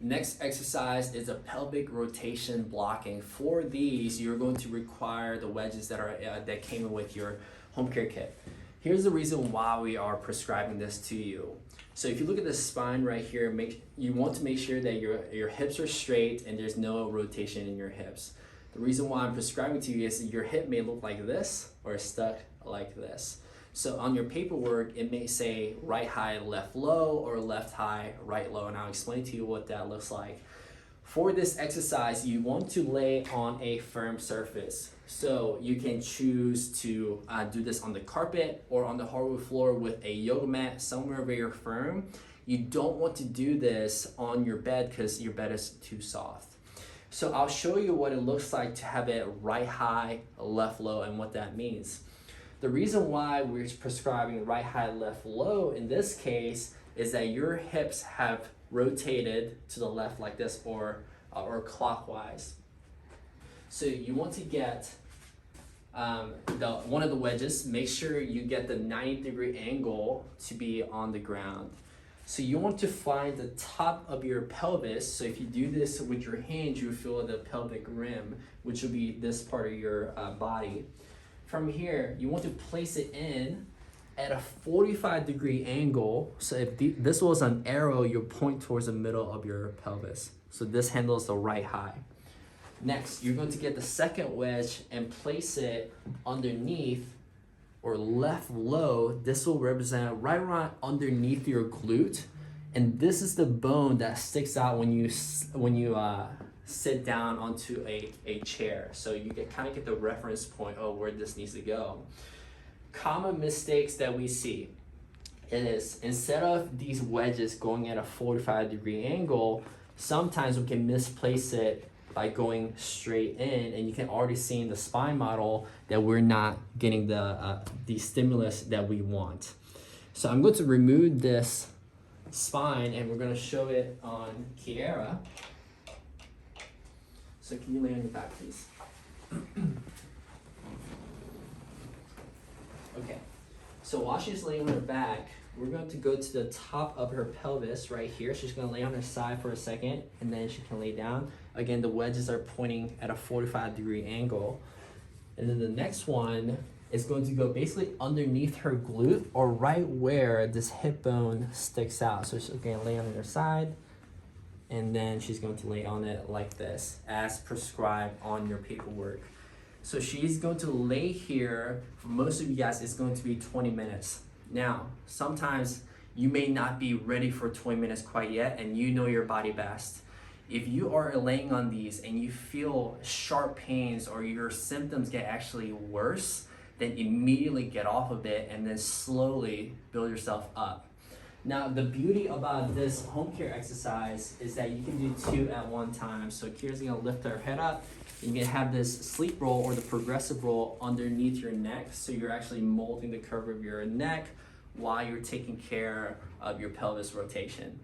Next exercise is a pelvic rotation blocking. For these, you're going to require the wedges that came with your home care kit. Here's the reason why we are prescribing this to you. So if you look at the spine right here, you want to make sure that your hips are straight and there's no rotation in your hips. The reason why I'm prescribing to you is that your hip may look like this or stuck like this. So on your paperwork, it may say right high, left low, or left high, right low, and I'll explain to you what that looks like. For this exercise, you want to lay on a firm surface. So you can choose to do this on the carpet or on the hardwood floor with a yoga mat, somewhere very firm. You don't want to do this on your bed because your bed is too soft. So I'll show you what it looks like to have it right high, left low, and what that means. The reason why we're prescribing right high, left low in this case is that your hips have rotated to the left like this or clockwise. So you want to get one of the wedges, make sure you get the 90-degree angle to be on the ground. So you want to find the top of your pelvis. So if you do this with your hands, you feel the pelvic rim, which will be this part of your body. From here, you want to place it in at a 45-degree angle. So if this was an arrow, you point towards the middle of your pelvis. So this handles the right high. Next, you're going to get the second wedge and place it underneath or left low. This will represent right around underneath your glute. And this is the bone that sticks out when you sit down onto a chair. So you kind of get the reference point of where this needs to go. Common mistakes that we see is instead of these wedges going at a 45-degree angle, sometimes we can misplace it by going straight in, and you can already see in the spine model that we're not getting the stimulus that we want. So I'm going to remove this spine and we're going to show it on Kiara. So can you lay on your back, please? Okay, so while she's laying on her back, we're going to go to the top of her pelvis right here. She's going to lay on her side for a second, and then she can lay down. Again, the wedges are pointing at a 45-degree angle. And then the next one is going to go basically underneath her glute or right where this hip bone sticks out. So she's going to lay on her side, and then she's going to lay on it like this, as prescribed on your paperwork. So she's going to lay here. For most of you guys, it's going to be 20 minutes. Now, sometimes you may not be ready for 20 minutes quite yet, and you know your body best. If you are laying on these and you feel sharp pains or your symptoms get actually worse, then immediately get off of it and then slowly build yourself up. Now, the beauty about this home care exercise is that you can do 2 at one time. So Kira's gonna lift her head up, and you can have this sleep roll or the progressive roll underneath your neck. So you're actually molding the curve of your neck while you're taking care of your pelvis rotation.